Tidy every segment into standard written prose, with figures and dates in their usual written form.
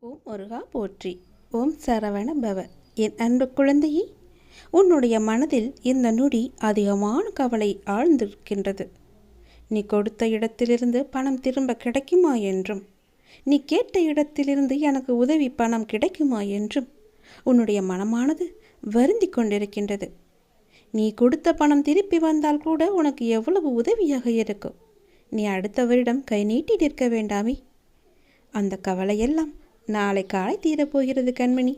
ஓம் முருகா போற்றி. ஓம் சரவண பவ. என் அன்பு குழந்தையே, உன்னுடைய மனதில் இந்த நொடி அதிகமான கவலை ஆழ்ந்திருக்கின்றது. நீ கொடுத்த இடத்திலிருந்து பணம் திரும்ப கிடைக்குமா என்றும், நீ கேட்ட இடத்திலிருந்து எனக்கு உதவி பணம் கிடைக்குமா என்றும் உன்னுடைய மனமானது வருந்தி கொண்டிருக்கின்றது. நீ கொடுத்த பணம் திருப்பி வந்தால் கூட உனக்கு எவ்வளவு உதவியாக இருக்கும். நீ அடுத்த வருடம் கை நீட்டி நிற்க வேண்டாமே. அந்த கவலையெல்லாம் நாளை காலை தீரப்போகிறது கண்மணி.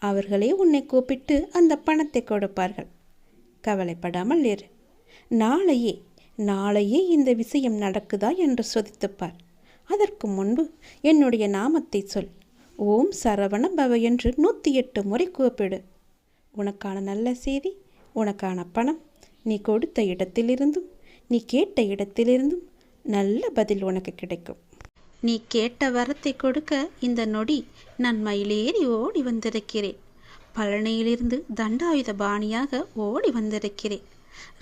அவர்களே உன்னை கூப்பிட்டு அந்த பணத்தை கொடுப்பார்கள். கவலைப்படாமல் இரு. நாளையே இந்த விஷயம் நடக்குதா என்று சோதித்துப்பார். அதற்கு முன்பு என்னுடைய நாமத்தை சொல். ஓம் சரவண பவ என்று 108 முறை கூப்பிடு. உனக்கான நல்ல செய்தி, உனக்கான பணம் நீ கொடுத்த இடத்திலிருந்தும் நீ கேட்ட இடத்திலிருந்தும் நல்ல பதில் உனக்கு கிடைக்கும். நீ கேட்ட வரத்தை கொடுக்க இந்த நொடி நான் மயிலேறி ஓடி வந்திருக்கிறேன். பழனியிலிருந்து தண்டாயுத பாணியாக ஓடி வந்திருக்கிறேன்.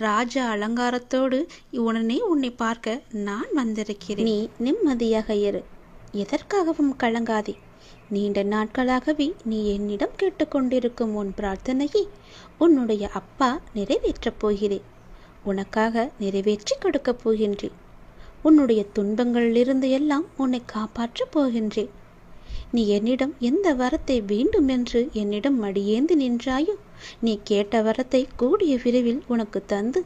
ராஜா அலங்காரத்தோடு உன்னை பார்க்க நான் வந்திருக்கிறேன். நீ நிம்மதியாக இரு. எதற்காகவும் கலங்காதே. நீண்ட நாட்களாகவே நீ என்னிடம் கேட்டுக்கொண்டிருக்கும் உன் பிரார்த்தனையை உன்னுடைய அப்பா நிறைவேற்றப் போகிறேன். உனக்காக நிறைவேற்றி கொடுக்கப் போகின்றேன். உன்னுடைய துன்பங்களிலிருந்து எல்லாம் உன்னை காப்பாற்றப் போகின்றேன். நீ என்னிடம் எந்த வரத்தை வேண்டும் என்று என்னிடம் மடியேந்து நின்றாயோ, நீ கேட்ட வரத்தை கூடிய விரைவில் உனக்கு தந்து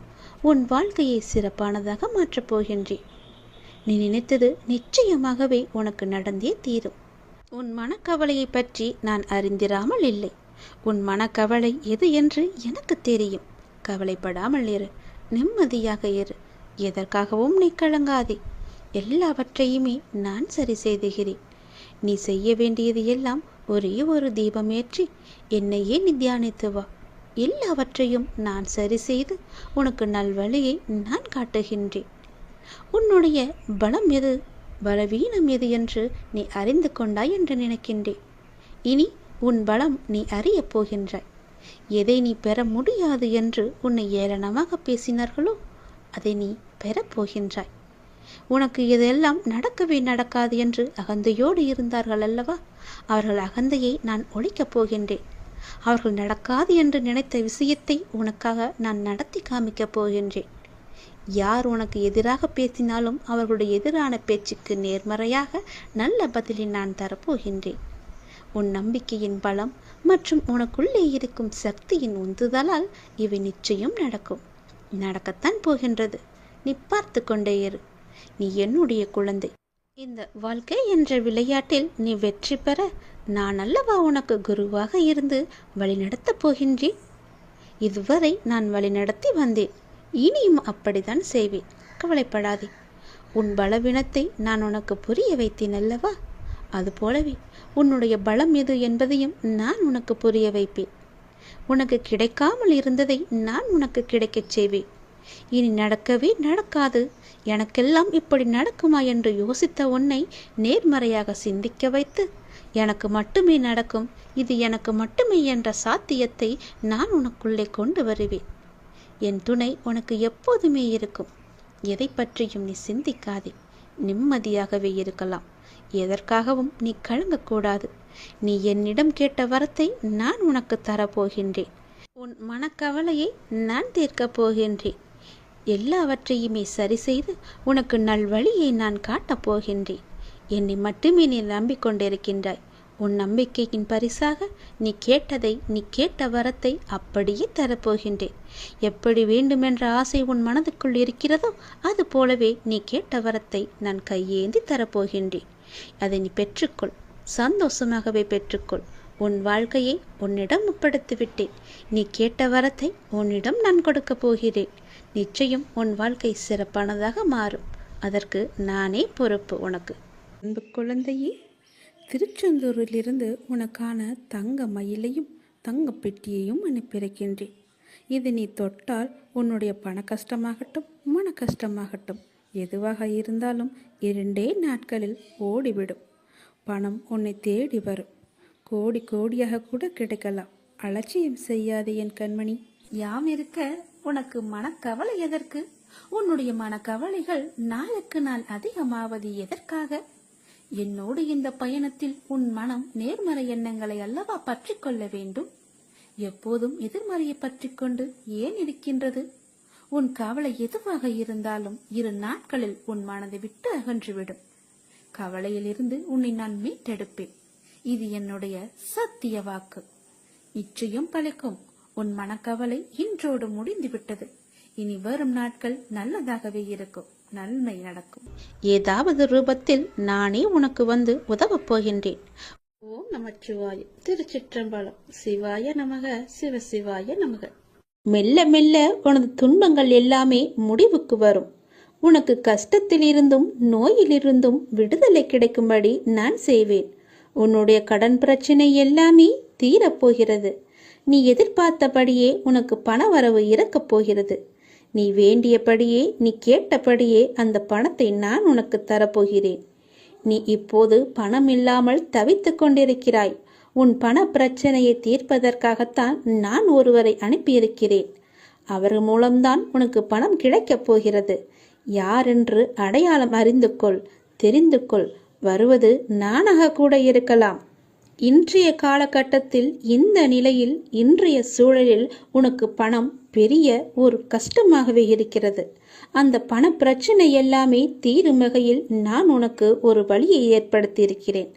உன் வாழ்க்கையை சிறப்பானதாக மாற்றப் போகின்றேன். நீ நினைத்தது நிச்சயமாகவே உனக்கு நடந்தே தீரும். உன் மனக்கவலையை பற்றி நான் அறிந்திராமல் இல்லை. உன் மனக்கவலை எது என்று எனக்கு தெரியும். கவலைப்படாமல் இரு. நிம்மதியாக இரு. எதற்காகவும் நீ கலங்காதே. எல்லாவற்றையுமே நான் சரி செய்துகிறேன். நீ செய்ய வேண்டியது எல்லாம் ஒரே ஒரு தீபமேற்றி என்னையே நீ தியானித்து வா. எல்லாவற்றையும் நான் சரி செய்து உனக்கு நல்வழியை நான் காட்டுகின்றேன். உன்னுடைய பலம் எது, பலவீனம் எது என்று நீ அறிந்து கொண்டாய் என்று நினைக்கின்றேன். இனி உன் பலம் நீ அறியப் போகின்றாய். எதை நீ பெற முடியாது என்று உன்னை ஏளனமாக பேசினார்களோ அதை நீ பெறப்போகின்றாய். உனக்கு இதெல்லாம் நடக்கவே நடக்காது என்று அகந்தையோடு இருந்தார்கள் அல்லவா? அவர்கள் அகந்தையை நான் ஒழிக்கப் போகின்றேன். அவர்கள் நடக்காது என்று நினைத்த விஷயத்தை உனக்காக நான் நடத்தி காமிக்கப் போகின்றேன். யார் உனக்கு எதிராக பேசினாலும் அவர்களுடைய எதிரான பேச்சுக்கு நேர்மறையாக நல்ல பதிலை நான் தரப்போகின்றேன். உன் நம்பிக்கையின் பலம் மற்றும் உனக்குள்ளே இருக்கும் சக்தியின் உந்துதலால் இவை நிச்சயம் நடக்கும். நடக்கத்தான் போகின்றது. நீ பார்த்து கொண்டே இரு. நீ என்னுடைய குழந்தை. இந்த வாழ்க்கை என்ற விளையாட்டில் நீ வெற்றி பெற நான் அல்லவா உனக்கு குருவாக இருந்து வழிநடத்தப் போகின்றேன். இதுவரை நான் வழிநடத்தி வந்தேன். இனியும் அப்படித்தான் செய்வேன். கவலைப்படாதே. உன் பலவீனத்தை நான் உனக்கு புரிய வைத்தேன் அல்லவா? அதுபோலவே உன்னுடைய பலம் எது என்பதையும் நான் உனக்கு புரிய வைப்பேன். உனக்கு கிடைக்காமல் இருந்ததை நான் உனக்கு கிடைக்கச் செய்வேன். இனி நடக்கவே நடக்காது, எனக்கெல்லாம் இப்படி நடக்குமா என்று யோசித்த உன்னை நேர்மறையாக சிந்திக்க வைத்து எனக்கு மட்டுமே நடக்கும், இது எனக்கு மட்டுமே என்ற சாத்தியத்தை நான் உனக்குள்ளே கொண்டு வருவேன். என் துணை உனக்கு எப்போதுமே இருக்கும். எதை பற்றியும் நீ சிந்திக்காதே. நிம்மதியாகவே இருக்கலாம். எதற்காகவும் நீ கலங்கக்கூடாது. நீ என்னிடம் கேட்ட வரத்தை நான் உனக்கு தரப்போகின்றேன். உன் மனக்கவலையை நான் தீர்க்கப் போகின்றேன். எல்லாவற்றையுமே சரி செய்து உனக்கு நல்வழியை நான் காட்டப் போகின்றேன். என்னை மட்டுமே நீ நம்பிக்கொண்டிருக்கின்றாய். உன் நம்பிக்கையின் பரிசாக நீ கேட்டதை, நீ கேட்ட வரத்தை அப்படியே தரப்போகின்றேன். எப்படி வேண்டுமென்ற ஆசை உன் மனதுக்குள் இருக்கிறதோ அது போலவே நீ கேட்ட வரத்தை நான் கையேந்தி தரப்போகின்றேன். அதை நீ பெற்றுக்கொள். சந்தோஷமாகவே பெற்றுக்கொள். உன் வாழ்க்கையை உன்னிடம் ஒப்படைத்துவிட்டேன். நீ கேட்ட வரத்தை உன்னிடம் நான் கொடுக்கப் போகிறேன். நிச்சயம் உன் வாழ்க்கை சிறப்பானதாக மாறும். அதற்கு நானே பொறுப்பு உனக்கு. அன்பு குழந்தையே, திருச்செந்தூரிலிருந்து உனக்கான தங்க மயிலையும் தங்க பெட்டியையும் அனுப்பியிருக்கின்றேன். இது நீ தொட்டால் உன்னுடைய பண கஷ்டமாகட்டும் மன கஷ்டமாகட்டும் எதுவாக இருந்தாலும் 2 நாட்களில் ஓடிவிடும். பணம் உன்னை தேடி வரும். கோடி கோடியாக கூட கிடைக்கலாம். அலட்சியம் செய்யாதே என் கண்மணி. யாம் இருக்க உனக்கு மனக்கவலை எதற்கு? உன்னுடைய மனக்கவலைகள் நாளுக்கு நாள் அதிகமாவது எதற்காக? என்னோடு இந்த பயணத்தில் உன் மனம் நேர்மறை எண்ணங்களை அல்லவா பற்றி கொள்ள வேண்டும். எப்போதும் எதிர்மறையை பற்றி கொண்டு ஏன் இருக்கின்றது? உன் கவலை எதுவாக இருந்தாலும் 2 நாட்களில் உன் மனதை விட்டு அகன்றுவிடும். கவலையிலிருந்து உன்னை நான் மீட்டெடுப்பேன். இது என்னுடைய சத்திய வாக்கு. நிச்சயம் பலிக்கும். உன் மனக்கவலை இன்றோடு முடிந்துவிட்டது. இனி வரும் நாட்கள் நல்லதாகவே இருக்கும். நன்மை நடக்கும். ஏதாவது ரூபத்தில் நானே உனக்கு வந்து உதவப் போகின்றேன். ஓம் நமச்சிவாய. திருச்சிற்றம்பலம். சிவாய நமக. சிவசிவாய நமக. மெல்ல மெல்ல உனது துன்பங்கள் எல்லாமே முடிவுக்கு வரும். உனக்கு கஷ்டத்திலிருந்தும் நோயிலிருந்தும் விடுதலை கிடைக்கும்படி நான் செய்வேன். உன்னுடைய கடன் பிரச்சனை எல்லாமே தீரப்போகிறது. நீ எதிர்பார்த்தபடியே உனக்கு பண வரவு இறக்கப் போகிறது. நீ வேண்டியபடியே, நீ கேட்டபடியே அந்த பணத்தை நான் உனக்கு தரப்போகிறேன். நீ இப்போது பணம் இல்லாமல் தவித்துக் கொண்டிருக்கிறாய். உன் பண பிரச்சனையை தீர்ப்பதற்காகத்தான் நான் ஒருவரை அனுப்பியிருக்கிறேன். அவர் மூலம்தான் உனக்கு பணம் கிடைக்கப் போகிறது. யாரென்று அடையாளம் அறிந்து கொள், தெரிந்து கொள். வருவது நானாக கூட இருக்கலாம். இன்றைய காலகட்டத்தில், இந்த நிலையில், இன்றைய சூழலில் உனக்கு பணம் பெரிய ஒரு கஷ்டமாகவே இருக்கிறது. அந்த பண பிரச்சனை எல்லாமே தீரும் வகையில் நான் உனக்கு ஒரு வழியை ஏற்படுத்தி இருக்கிறேன்.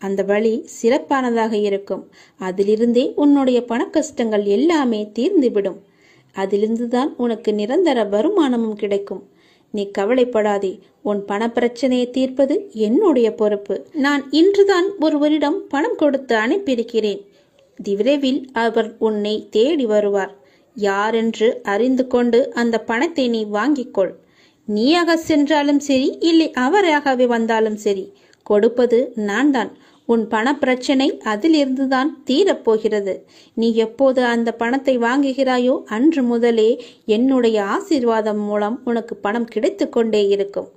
அந்த வழி சிறப்பானதாக இருக்கும். அதிலிருந்தே உன்னுடைய பண கஷ்டங்கள் எல்லாமே தீர்ந்துவிடும். அதிலிருந்துதான் உனக்கு நிரந்தர வருமானமும் கிடைக்கும். நீ கவலைப்படாதே. உன் பண பிரச்சனையை தீர்ப்பது என்னுடைய பொறுப்பு. நான் இன்றுதான் ஒருவரிடம் பணம் கொடுத்து அனுப்பியிருக்கிறேன். விரைவில் அவர் உன்னை தேடி வருவார். யாரென்று அறிந்து கொண்டு அந்த பணத்தை நீ வாங்கிக்கொள். நீயாக சென்றாலும் சரி, இல்லை அவராகவே வந்தாலும் சரி, கொடுப்பது நான் தான். உன் பண பிரச்சனை அதிலிருந்துதான் தீரப்போகிறது. நீ எப்போது அந்த பணத்தை வாங்குகிறாயோ அன்று முதலே என்னுடைய ஆசீர்வாதம் மூலம் உனக்கு பணம் கிடைத்து கொண்டே இருக்கும்.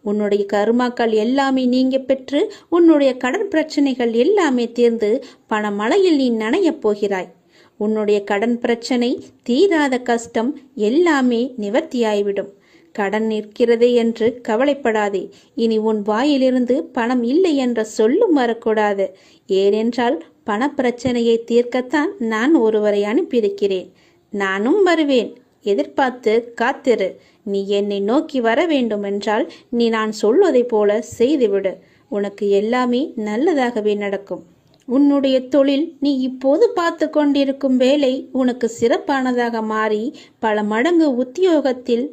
உன்னுடைய கருமாக்கள் எல்லாமே நீங்க பெற்று உன்னுடைய கடன் பிரச்சனைகள் எல்லாமே தீர்ந்து பணமழையில் நீ நனையப் போகிறாய். உன்னுடைய கடன் பிரச்சனை, தீராத கஷ்டம் எல்லாமே நிவர்த்தியாய்விடும். கடன் நிற்கிறதே என்று கவலைப்படாதே. இனி உன் வாயிலிருந்து பணம் இல்லை என்ற சொல்லும் வரக்கூடாது. ஏனென்றால் பண பிரச்சனையை தீர்க்கத்தான் நான் ஒருவரை அனுப்பியிருக்கிறேன். நானும் வருவேன். எதிர்பார்த்து காத்திரு. நீ என்னை நோக்கி வர வேண்டும் என்றால் நீ நான் சொல்வதை போல செய்துவிடு. உனக்கு எல்லாமே நல்லதாகவே நடக்கும். உன்னுடைய தொழில், நீ இப்போது பார்த்து கொண்டிருக்கும் வேலை உனக்கு சிறப்பானதாக மாறி பல மடங்கு உத்தியோகத்தில்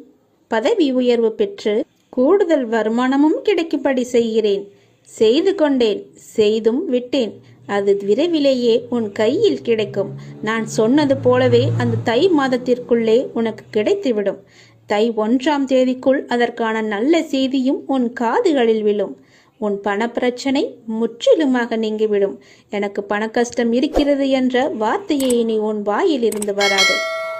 பதவி உயர்வு பெற்று கூடுதல் வருமானமும் கிடைக்கும்படி செய்கிறேன். செய்து கொண்டேன், செய்தும் விட்டேன். அது விரைவிலேயே உன் கையில் கிடைக்கும். நான் சொன்னது போலவே அந்த தை மாதத்திற்குள்ளே உனக்கு கிடைத்துவிடும். தை 1ஆம் தேதிக்குள் அதற்கான நல்ல செய்தியும் உன் காதுகளில் விழும். உன் பண பிரச்சனை முற்றிலுமாக நீங்கிவிடும். எனக்கு பண கஷ்டம் இருக்கிறது என்ற வார்த்தையை இனி உன் வாயில் இருந்து வராது.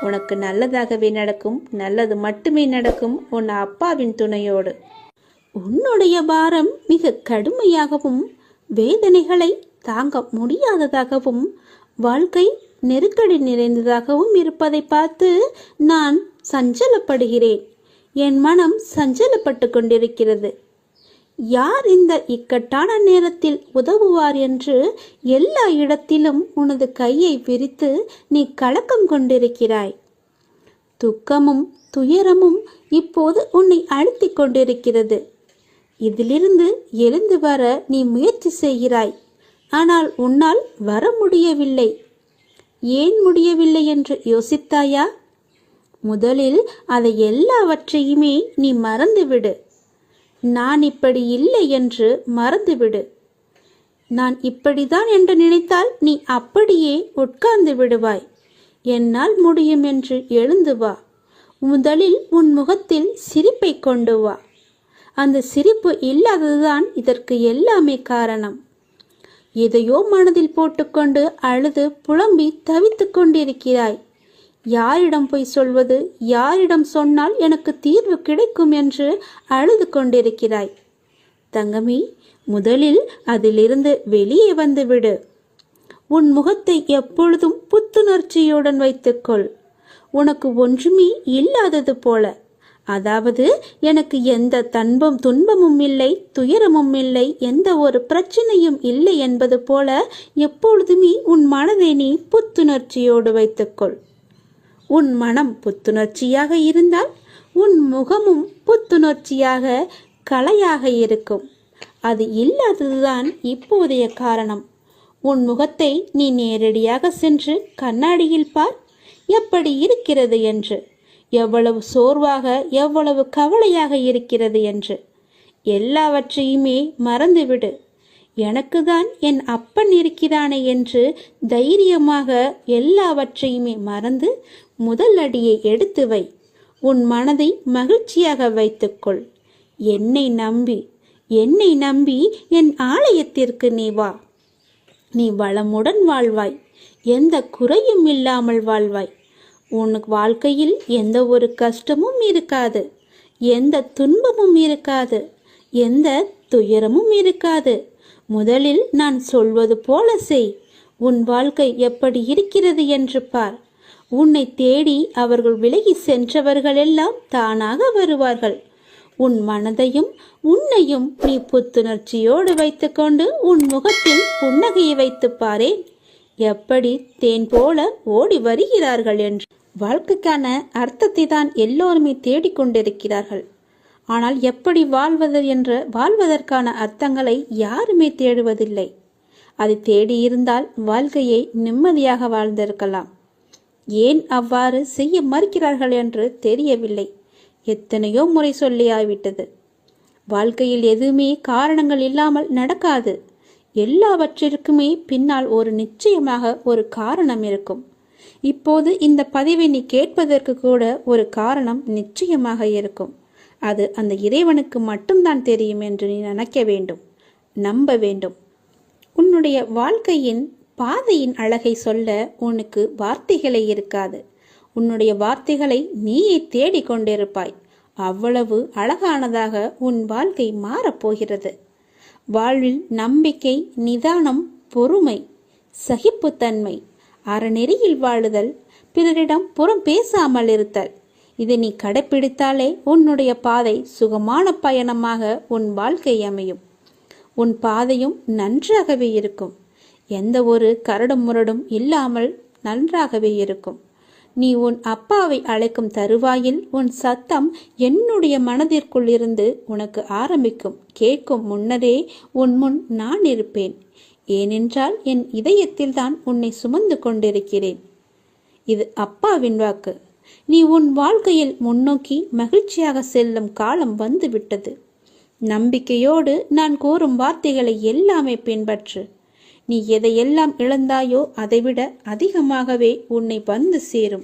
உனக்கு நல்லதாகவே நடக்கும். நல்லது மட்டுமே நடக்கும். உன் அப்பாவின் துணையோடு. உன்னுடைய பாரம் மிக கடுமையாகவும், வேதனைகளை தாங்க முடியாததாகவும், வாழ்க்கை நெருக்கடி நிறைந்ததாகவும் இருப்பதை பார்த்து நான் சஞ்சலப்படுகிறேன். என் மனம் சஞ்சலப்பட்டு கொண்டிருக்கிறது. யார் இந்த இக்கட்டான நேரத்தில் உதவுவார் என்று எல்லா இடத்திலும் உனது கையை விரித்து நீ கலக்கம் கொண்டிருக்கிறாய். துக்கமும் துயரமும் இப்போது உன்னை அழுத்தி கொண்டிருக்கிறது. இதிலிருந்து எழுந்து வர நீ முயற்சி செய்கிறாய். ஆனால் உன்னால் வர முடியவில்லை. ஏன் முடியவில்லை என்று யோசித்தாயா? முதலில் அதை எல்லாவற்றையுமே நீ மறந்துவிடு. நான் இப்படி இல்லை என்று மறந்துவிடு. நான் இப்படிதான் என்று நினைத்தால் நீ அப்படியே உட்கார்ந்து விடுவாய். என்னால் முடியும் என்று எழுந்து வா. முதலில் உன் முகத்தில் சிரிப்பை கொண்டு வா. அந்த சிரிப்பு இல்லாததுதான் இதற்கு எல்லாமே காரணம். எதையோ மனதில் போட்டுக்கொண்டு அழுது புலம்பி தவித்து கொண்டிருக்கிறாய். யாரிடம் போய் சொல்வது, யாரிடம் சொன்னால் எனக்கு தீர்வு கிடைக்கும் என்று அழுது கொண்டிருக்கிறாய். தங்கமி, முதலில் அதிலிருந்து வெளியே வந்துவிடு. உன் முகத்தை எப்பொழுதும் புத்துணர்ச்சியுடன் வைத்துக்கொள். உனக்கு ஒன்றுமே இல்லாதது போல. அதாவது எனக்கு எந்த துன்பமும் இல்லை, துயரமும் இல்லை, எந்த ஒரு பிரச்சனையும் இல்லை என்பது போல எப்பொழுதுமே உன் மனதை நீ புத்துணர்ச்சியோடு வைத்துக்கொள். உன் மனம் புத்துணர்ச்சியாக இருந்தால் உன் முகமும் புத்துணர்ச்சியாக கலையாக இருக்கும். அது இல்லாததுதான் இப்போதைய காரணம். உன் முகத்தை நீ நேரடியாக சென்று கண்ணாடியில் பார், எப்படி இருக்கிறது என்று, எவ்வளவு சோர்வாக எவ்வளவு கவலையாக இருக்கிறது என்று. எல்லாவற்றையுமே மறந்துவிடு. எனக்கு தான் என் அப்பன் இருக்கிறானே என்று தைரியமாக எல்லாவற்றையுமே மறந்து முதல் அடியை எடுத்து வை. உன் மனதை மகிழ்ச்சியாக வைத்துக்கொள். என்னை நம்பி என் ஆலயத்திற்கு நீ வா. நீ வளமுடன் வாழ்வாய், எந்த குறையும் இல்லாமல் வாழ்வாய். உனக்கு வாழ்க்கையில் எந்த ஒரு கஷ்டமும் இருக்காது, எந்த துன்பமும் இருக்காது, எந்த துயரமும் இருக்காது. முதலில் நான் சொல்வது போல செய். உன் வாழ்க்கை எப்படி இருக்கிறது என்று பார். உன்னை தேடி அவர்கள் விலகி சென்றவர்களெல்லாம் தானாக வருவார்கள். உன் மனதையும் உன்னையும் நீ புத்துணர்ச்சியோடு வைத்துக்கொண்டு உன் முகத்தில் புன்னகையை வைத்து பாரேன், எப்படி தேன் போல ஓடி வருகிறார்கள் என்று. வாழ்க்கைக்கான அர்த்தத்தை தான் எல்லோருமே தேடிக்கொண்டிருக்கிறார்கள். ஆனால் எப்படி வாழ்வதற்கான அர்த்தங்களை யாருமே தேடுவதில்லை. அதை தேடியிருந்தால் வாழ்க்கையை நிம்மதியாக வாழ்ந்திருக்கலாம். ஏன் அவ்வாறு செய்ய மறுக்கிறார்கள் என்று தெரியவில்லை. எத்தனையோ முறை சொல்லியாய்விட்டது. வாழ்க்கையில் எதுவுமே காரணங்கள் இல்லாமல் நடக்காது. எல்லாவற்றிற்குமே பின்னால் நிச்சயமாக ஒரு காரணம் இருக்கும். இப்போது இந்த பதிவை நீ கேட்பதற்கு கூட ஒரு காரணம் நிச்சயமாக இருக்கும். அது அந்த இறைவனுக்கு மட்டும்தான் தெரியும் என்று நீ நினைக்க வேண்டும், நம்ப வேண்டும். உன்னுடைய வாழ்க்கையின் பாதையின் அழகை சொல்ல உனக்கு வார்த்தைகளே இருக்காது. உன்னுடைய வார்த்தைகளை நீயே தேடிக்கொண்டிருப்பாய். அவ்வளவு அழகானதாக உன் வாழ்க்கை மாறப்போகிறது. வாழ்வில் நம்பிக்கை, நிதானம், பொறுமை, சகிப்புத்தன்மை, அறநெறியில் வாழுதல், பிறரிடம் புறம் பேசாமல் இருத்தல், இதை நீ கடைப்பிடித்தாலே உன்னுடைய பாதை சுகமான பயணமாக உன் வாழ்க்கை அமையும். உன் பாதையும் நன்றாகவே இருக்கும். எந்த ஒரு கரடும் முரடும் இல்லாமல் நன்றாகவே இருக்கும். நீ உன் அப்பாவை அழைக்கும் தருவாயில் உன் சத்தம் என்னுடைய மனதிற்குள் இருந்து உனக்கு ஆரம்பிக்கும். கேட்கும் முன்னரே உன் முன் நான் இருப்பேன். ஏனென்றால் என் இதயத்தில் தான் உன்னை சுமந்து கொண்டிருக்கிறேன். இது அப்பாவின் வாக்கு. நீ உன் வாழ்க்கையில் முன்னோக்கி மகிழ்ச்சியாக செல்லும் காலம் வந்துவிட்டது. நம்பிக்கையோடு நான் கூறும் வார்த்தைகளை எல்லாமே பின்பற்று. நீ எதையெல்லாம் இழந்தாயோ அதைவிட அதிகமாகவே உன்னை வந்து சேரும்.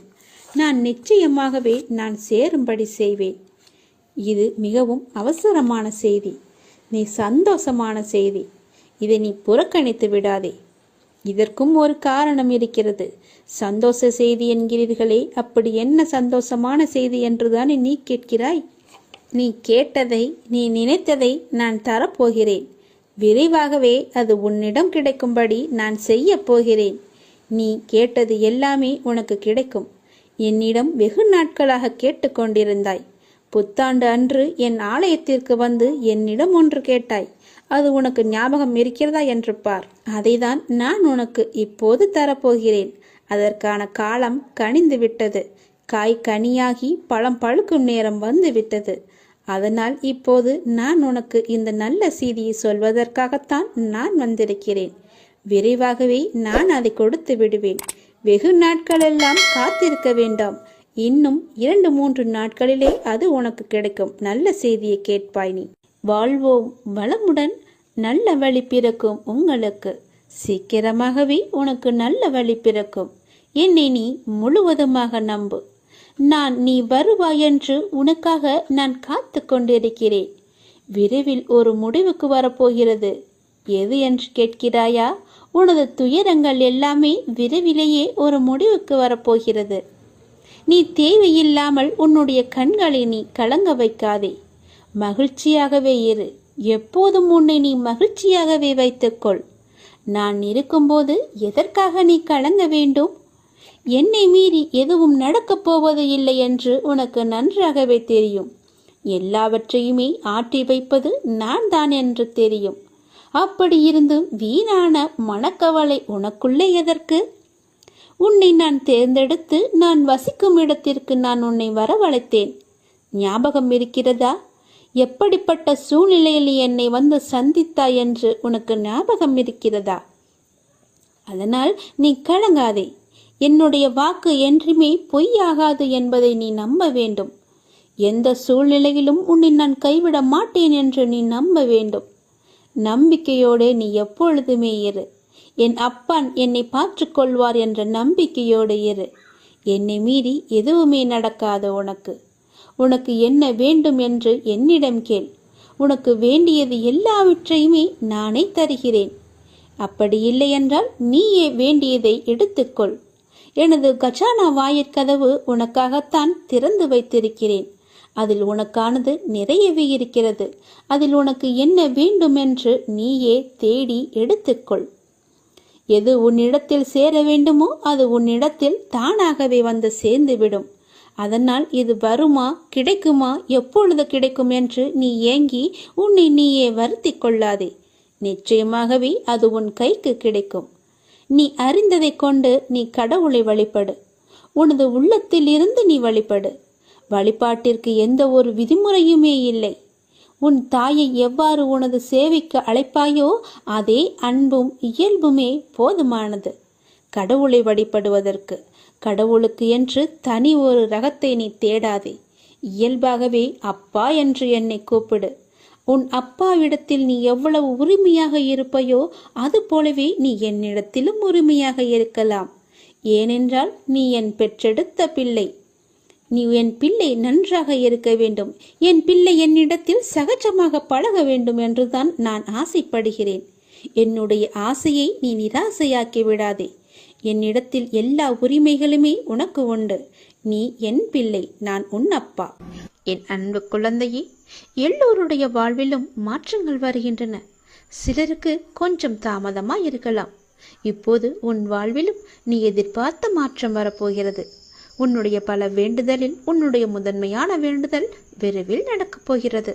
நான் நிச்சயமாகவே நான் சேரும்படி செய்வேன். இது மிகவும் அவசரமான செய்தி, நீ சந்தோஷமான செய்தி. இதை நீ புறக்கணித்து விடாதே. இதற்கும் ஒரு காரணம் இருக்கிறது. சந்தோஷ செய்தி என்கிறீர்களே, அப்படி என்ன சந்தோஷமான செய்தி என்றுதானே நீ கேட்கிறாய்? நீ கேட்டதை, நீ நினைத்ததை நான் தரப்போகிறேன். விரைவாகவே அது உன்னிடம் கிடைக்கும்படி நான் செய்ய போகிறேன். நீ கேட்டது எல்லாமே உனக்கு கிடைக்கும். என்னிடம் வெகு நாட்களாக கேட்டுக்கொண்டிருந்தாய். புத்தாண்டு அன்று என் ஆலயத்திற்கு வந்து என்னிடம் ஒன்று கேட்டாய். அது உனக்கு ஞாபகம் இருக்கிறதா என்று பார். அதைதான் நான் உனக்கு இப்போது தரப்போகிறேன். அதற்கான காலம் கனிந்து விட்டது. காய் கனியாகி பழம் பழுக்கும் நேரம் வந்து விட்டது. அதனால் இப்போது நான் உனக்கு இந்த நல்ல செய்தியை சொல்வதற்காகத்தான் நான் வந்திருக்கிறேன். விரைவாகவே நான் அதை கொடுத்து விடுவேன். வெகு நாட்களெல்லாம் காத்திருக்க வேண்டாம். இன்னும் 2-3 நாட்களிலே அது உனக்கு கிடைக்கும். நல்ல செய்தியை கேட்பாய். நீ வாழ்வோம் வளமுடன். நல்ல வழி பிறக்கும் உங்களுக்கு. சீக்கிரமாகவே உனக்கு நல்ல வழி பிறக்கும். என்னை நீ முழுவதுமாக நம்பு. நீ வருவாய் என்று உனக்காக நான் காத்து கொண்டிருக்கிறேன். விரைவில் ஒரு முடிவுக்கு வரப்போகிறது. எது என்று கேட்கிறாயா? உனது துயரங்கள் எல்லாமே விரைவிலேயே ஒரு முடிவுக்கு வரப்போகிறது. நீ தேவையில்லாமல் உன்னுடைய கண்களை நீ கலங்க வைக்காதே. மகிழ்ச்சியாகவே இரு. எப்போதும் உன்னை நீ மகிழ்ச்சியாகவே வைத்துக்கொள். நான் இருக்கும்போது எதற்காக நீ கலங்க வேண்டும்? என்னை மீறி எதுவும் நடக்கப் போவது இல்லை என்று உனக்கு நன்றாகவே தெரியும். எல்லாவற்றையுமே ஆற்றி வைப்பது நான் தான் என்று தெரியும். அப்படி இருந்தும் வீணான மனக்கவலை உனக்குள்ளே எதற்கு? உன்னை நான் தேர்ந்தெடுத்து நான் வசிக்கும் இடத்திற்கு நான் உன்னை வரவழைத்தேன். ஞாபகம் இருக்கிறதா? எப்படிப்பட்ட சூழ்நிலையில் என்னை வந்து சந்தித்தாய் என்று உனக்கு ஞாபகம் இருக்கிறதா? அதனால் நீ கலங்காதே. என்னுடைய வாக்கு என்றுமே பொய்யாகாது என்பதை நீ நம்ப வேண்டும். எந்த சூழ்நிலையிலும் உன்னை நான் கைவிட மாட்டேன் என்று நீ நம்ப வேண்டும். நம்பிக்கையோடு நீ எப்பொழுதுமே இரு. என் அப்பான் என்னை பார்த்துக்கொள்வார் என்ற நம்பிக்கையோடு இரு. என்னை மீறி எதுவுமே நடக்காது. உனக்கு என்ன வேண்டும் என்று என்னிடம் கேள். உனக்கு வேண்டியது எல்லாவற்றையுமே நானே தருகிறேன். அப்படி இல்லை என்றால் நீயே வேண்டியதை எடுத்துக்கொள். எனது கஜானா வாயிற்கதவு உனக்காகத்தான் திறந்து வைத்திருக்கிறேன். அதில் உனக்கானது நிறையவே இருக்கிறது. அதில் உனக்கு என்ன வேண்டும் என்று நீயே தேடி எடுத்துக்கொள். எது உன்னிடத்தில் சேர வேண்டுமோ அது உன்னிடத்தில் தானாகவே வந்து சேர்ந்துவிடும். அதனால் இது வருமா, கிடைக்குமா, எப்பொழுது கிடைக்கும் என்று நீ ஏங்கி உன்னை நீயே வருத்தி கொள்ளாதே. நிச்சயமாகவே அது உன் கைக்கு கிடைக்கும். நீ அறிந்ததை கொண்டு நீ கடவுளை வழிபடு. உனது உள்ளத்தில் இருந்து நீ வழிபடு. வழிபாட்டிற்கு எந்த ஒரு விதிமுறையுமே இல்லை. உன் தாயை எவ்வாறு உனது சேவைக்கு அழைப்பாயோ அதே அன்பும் இயல்புமே போதுமானது கடவுளை வழிபடுவதற்கு. கடவுளுக்கு என்று தனி ஒரு ரகத்தை நீ தேடாதே. இயல்பாகவே அப்பா என்று என்னை கூப்பிடு. உன் அப்பாவிடத்தில் நீ எவ்வளவு உரிமையாக இருப்பையோ அது போலவே நீ என்னிடத்திலும் உரிமையாக இருக்கலாம். ஏனென்றால் நீ என் பெற்றெடுத்த பிள்ளை. நீ என் பிள்ளை நன்றாக இருக்க வேண்டும். என் பிள்ளை என்னிடத்தில் சகஜமாக பழக வேண்டும் என்றுதான் நான் ஆசைப்படுகிறேன். என்னுடைய ஆசையை நீ நிராசையாக்கி விடாதே. என்னிடத்தில் எல்லா உரிமைகளுமே உனக்கு உண்டு. நீ என் பிள்ளை, நான் உன் அப்பா. என் அன்பு குழந்தையே, எல்லோருடைய வாழ்விலும் மாற்றங்கள் வருகின்றன. சிலருக்கு கொஞ்சம் தாமதமாய் இருக்கலாம். இப்போது உன் வாழ்விலும் நீ எதிர்பார்த்த மாற்றம் வரப்போகிறது. உன்னுடைய பல வேண்டுதலில் உன்னுடைய முதன்மையான வேண்டுதல் விரைவில் நடக்கப் போகிறது.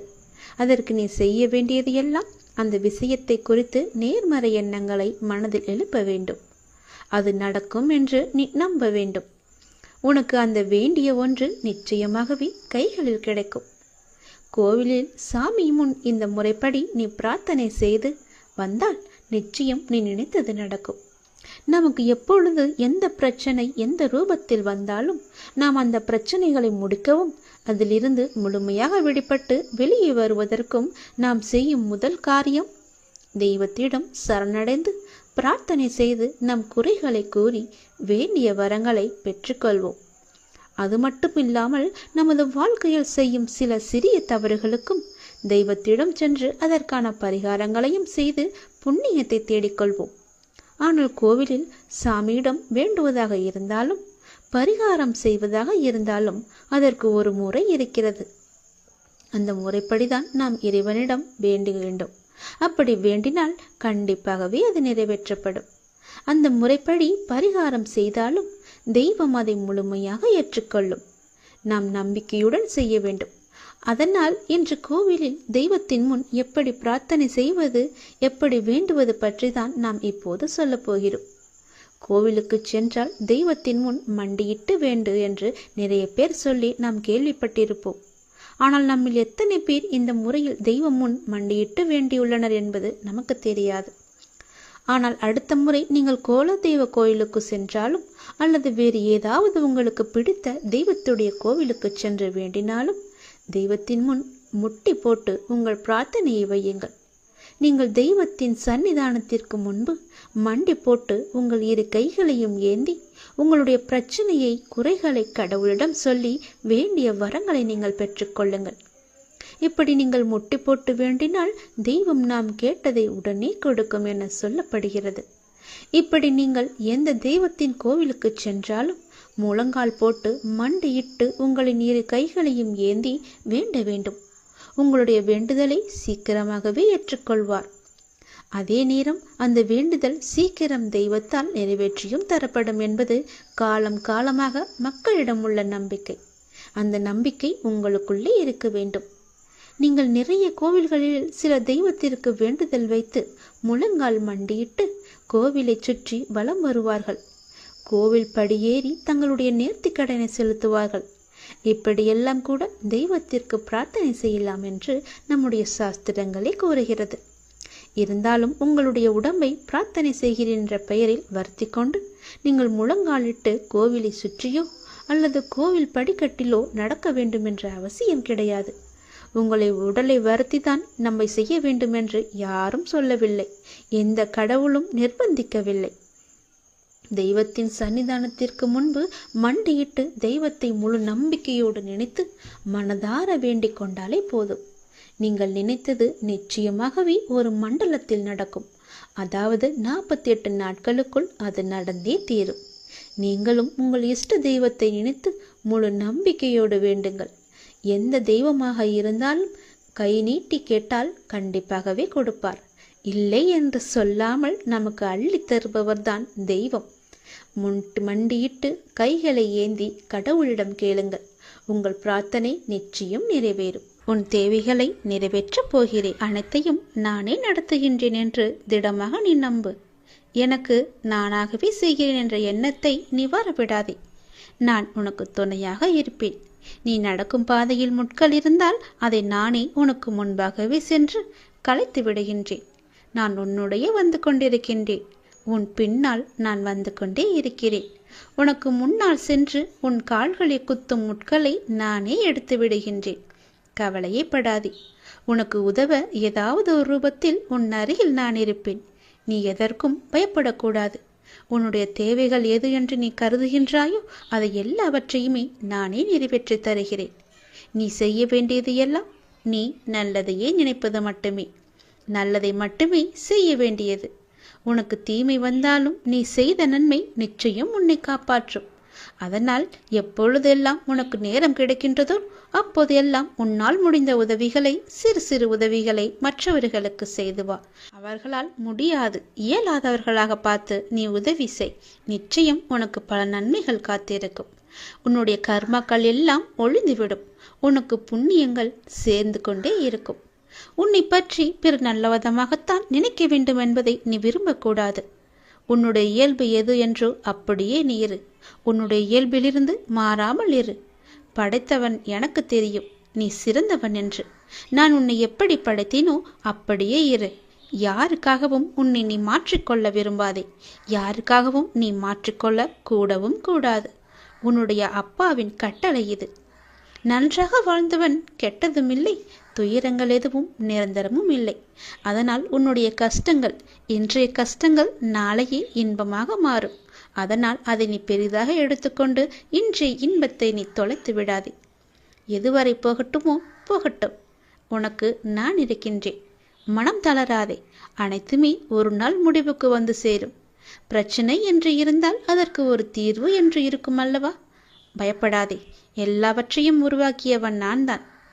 அதற்கு நீ செய்ய வேண்டியது எல்லாம் அந்த விஷயத்தை குறித்து நேர்மறை எண்ணங்களை மனதில் எழுப்ப வேண்டும். அது நடக்கும் என்று நீ நம்ப வேண்டும். உனக்கு அந்த வேண்டிய ஒன்று நிச்சயமாகவே கைகளில் கிடைக்கும். கோவிலில் சாமி முன் இந்த முறைப்படி நீ பிரார்த்தனை செய்து வந்தால் நிச்சயம் நீ நினைத்தது நடக்கும். நமக்கு எப்பொழுது எந்த பிரச்சனை எந்த ரூபத்தில் வந்தாலும் நாம் அந்த பிரச்சனைகளை முடிக்கவும் அதிலிருந்து முழுமையாக விடுபட்டு வெளியே வருவதற்கும் நாம் செய்யும் முதல் காரியம் தெய்வத்திடம் சரணடைந்து பிரார்த்தனை செய்து நம் குறைகளை கூறி வேண்டிய வரங்களை பெற்றுக்கொள்வோம். அது மட்டுமில்லாமல் நமது வாழ்க்கையில் செய்யும் சில சிறிய தவறுகளுக்கும் தெய்வத்திடம் சென்று அதற்கான பரிகாரங்களையும் செய்து புண்ணியத்தை தேடிக்கொள்வோம். ஆனால் கோவிலில் சாமியிடம் வேண்டுவதாக இருந்தாலும் பரிகாரம் செய்வதாக இருந்தாலும் அதற்கு ஒரு முறை இருக்கிறது. அந்த முறைப்படிதான் நாம் இறைவனிடம் வேண்ட வேண்டும். அப்படி வேண்டினால் கண்டிப்பாகவே அது நிறைவேற்றப்படும். அந்த முறைப்படி பரிகாரம் செய்தாலும் தெய்வம் அதை முழுமையாக ஏற்றுக்கொள்ளும். நாம் நம்பிக்கையுடன் செய்ய வேண்டும். அதனால் இன்று கோவிலில் தெய்வத்தின் முன் எப்படி பிரார்த்தனை செய்வது, எப்படி வேண்டுவது பற்றி தான் நாம் இப்போது சொல்ல போகிறோம். கோவிலுக்கு சென்றால் தெய்வத்தின் முன் மண்டியிட்டு வேண்டு என்று நிறைய பேர் சொல்லி நாம் கேள்விப்பட்டிருப்போம். ஆனால் நம்மில் எத்தனை பேர் இந்த முறையில் தெய்வம் முன் மண்டியிட்டு வேண்டியுள்ளனர் என்பது நமக்கு தெரியாது. ஆனால் அடுத்த முறை நீங்கள் கோலதெய்வ கோயிலுக்கு சென்றாலும் அல்லது வேறு ஏதாவது உங்களுக்கு பிடித்த தெய்வத்துடைய கோவிலுக்கு சென்று வேண்டினாலும் தெய்வத்தின் முன் முட்டி போட்டு உங்கள் பிரார்த்தனையை வையுங்கள். நீங்கள் தெய்வத்தின் சன்னிதானத்திற்கு முன்பு மண்டி போட்டு உங்கள் இரு கைகளையும் ஏந்தி உங்களுடைய பிரச்சனையை குறைகளை கடவுளிடம் சொல்லி வேண்டிய வரங்களை நீங்கள் பெற்றுக்கொள்ளுங்கள். இப்படி நீங்கள் முட்டி போட்டு வேண்டினால் தெய்வம் நாம் கேட்டதை உடனே கொடுக்கும் என சொல்லப்படுகிறது. இப்படி நீங்கள் எந்த தெய்வத்தின் கோவிலுக்கு சென்றாலும் முழங்கால் போட்டு மண்டியிட்டு உங்களின் இரு கைகளையும் ஏந்தி வேண்ட வேண்டும். உங்களுடைய வேண்டுதலை சீக்கிரமாகவே ஏற்றுக்கொள்வார். அதே நேரம் அந்த வேண்டுதல் சீக்கிரம் தெய்வத்தால் நிறைவேற்றியும் தரப்படும் என்பது காலம் காலமாக மக்களிடம் உள்ள நம்பிக்கை. அந்த நம்பிக்கை உங்களுக்குள்ளே இருக்க வேண்டும். நீங்கள் நிறைய கோவில்களில் சில தெய்வத்திற்கு வேண்டுதல் வைத்து முழங்கால் மண்டியிட்டு கோவிலை சுற்றி வலம் வருவார்கள். கோவில் படியேறி தங்களுடைய நேர்த்திக்கடனை செலுத்துவார்கள். இப்படியெல்லாம் கூட தெய்வத்திற்கு பிரார்த்தனை செய்யலாம் என்று நம்முடைய சாஸ்திரங்களே கூறுகிறது. இருந்தாலும் உங்களுடைய உடம்பை பிரார்த்தனை செய்கிறேன் என்ற பெயரில் வருத்தி கொண்டு நீங்கள் முழங்காலிட்டு கோவிலை சுற்றியோ அல்லது கோவில் படிக்கட்டிலோ நடக்க வேண்டும் என்ற அவசியம் கிடையாது. உங்களை உடலை வருத்தி தான் நம்மை செய்ய வேண்டும் என்று யாரும் சொல்லவில்லை. எந்த கடவுளும் நிர்பந்திக்கவில்லை. தெய்வத்தின் சன்னிதானத்திற்கு முன்பு மண்டியிட்டு தெய்வத்தை முழு நம்பிக்கையோடு நினைத்து மனதார வேண்டிக் கொண்டாலே போதும். நீங்கள் நினைத்தது நிச்சயமாகவே ஒரு மண்டலத்தில் நடக்கும். அதாவது 48 நாட்களுக்குள் அது நடந்தே தீரும். நீங்களும் உங்கள் இஷ்ட தெய்வத்தை நினைத்து முழு நம்பிக்கையோடு வேண்டுங்கள். எந்த தெய்வமாக இருந்தாலும் கை நீட்டி கேட்டால் கண்டிப்பாகவே கொடுப்பார். இல்லை என்று சொல்லாமல் நமக்கு அள்ளி தருபவர்தான் தெய்வம். மண்டியிட்டு கைகளை ஏந்தி கடவுளிடம் கேளுங்கள். உங்கள் பிரார்த்தனை நிச்சயம் நிறைவேறும். உன் தேவைகளை நிறைவேற்றப் போகிறேன். அனைத்தையும் நானே நடத்துகின்றேன் என்று திடமாக நீ நம்பு. எனக்கு நானாகவே செய்கிறேன் என்ற எண்ணத்தை நீ வரவிடாதே. நான் உனக்கு துணையாக இருப்பேன். நீ நடக்கும் பாதையில் முட்கள் இருந்தால் அதை நானே உனக்கு முன்பாகவே சென்று கலைத்து விடுகின்றேன். நான் உன்னுடைய வந்து கொண்டிருக்கின்றேன். உன் பின்னால் நான் வந்து கொண்டே இருக்கிறேன். உனக்கு முன்னால் சென்று உன் கால்களை குத்தும் முட்களை நானே எடுத்து விடுகின்றேன். கவலையே படாதே. உனக்கு உதவ ஏதாவது ஒரு ரூபத்தில் உன் அருகில் நான் இருப்பேன். நீ எதற்கும் பயப்படக்கூடாது. உன்னுடைய தேவைகள் எது என்று நீ கருதுகின்றாயோ அதை எல்லாவற்றையுமே நானே நிறைவேற்றி தருகிறேன். நீ செய்ய வேண்டியது எல்லாம் நீ நல்லதையே நினைப்பது மட்டுமே. நல்லதை மட்டுமே செய்ய வேண்டியது. உனக்கு தீமை வந்தாலும் நீ செய்த நன்மை நிச்சயம் உன்னை காப்பாற்றும். அதனால் எப்பொழுதெல்லாம் உனக்கு நேரம் கிடைக்கின்றதோ அப்போதெல்லாம் உன்னால் முடிந்த உதவிகளை, சிறு சிறு உதவிகளை மற்றவர்களுக்கு செய்து வா. அவர்களால் முடியாது, இயலாதவர்களாக பார்த்து நீ உதவி செய். நிச்சயம் உனக்கு பல நன்மைகள் காத்திருக்கும். உன்னுடைய கர்மாக்கள் எல்லாம் ஒழிந்துவிடும். உனக்கு புண்ணியங்கள் சேர்ந்து கொண்டே இருக்கும். உன்னை பற்றி பிற நல்லவிதமாகத்தான் நினைக்க வேண்டும் என்பதை நீ விரும்பக்கூடாது. உன்னுடைய இயல்பு எது என்றோ அப்படியே நீ இரு. உன்னுடைய இயல்பிலிருந்து மாறாமல் இரு. படைத்தவன் எனக்கு தெரியும் நீ சிறந்தவன் என்று. நான் உன்னை எப்படி படைத்தேனோ அப்படியே இரு. யாருக்காகவும் உன்னை நீ மாற்றிக்கொள்ள விரும்பாதே. யாருக்காகவும் நீ மாற்றிக்கொள்ள கூடவும் கூடாது. உன்னுடைய அப்பாவின் கட்டளை இது. நன்றாக வாழ்ந்தவன் கெட்டதும் இல்லை, துயரங்கள் எதுவும் நிரந்தரமும் இல்லை. அதனால் உன்னுடைய கஷ்டங்கள், இன்றைய கஷ்டங்கள் நாளையே இன்பமாக மாறும். அதனால் அதை நீ பெரிதாக எடுத்துக்கொண்டு இன்றைய இன்பத்தை நீ தொலைத்து விடாதே. எதுவரை போகட்டுமோ போகட்டும். உனக்கு நான் இருக்கின்றேன். மனம் தளராதே. அனைத்துமே ஒரு நாள் முடிவுக்கு வந்து சேரும். பிரச்சனை என்று இருந்தால் அதற்கு ஒரு தீர்வு என்று இருக்கும் அல்லவா? பயப்படாதே. எல்லாவற்றையும் உருவாக்கியவன்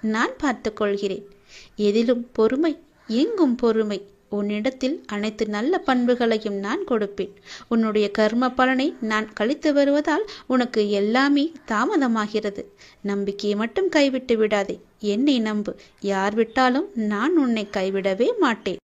நான் பார்த்து கொள்கிறேன். எதிலும் பொறுமை, எங்கும் பொறுமை. உன்னிடத்தில் அனைத்து நல்ல பண்புகளையும் நான் கொடுப்பேன். உன்னுடைய கர்ம பலனை நான் கழித்து வருவதால் உனக்கு எல்லாமே தாமதமாகிறது. நம்பிக்கையை மட்டும் கைவிட்டு விடாதே. என்னை நம்பு. யார் விட்டாலும் நான் உன்னை கைவிடவே மாட்டேன்.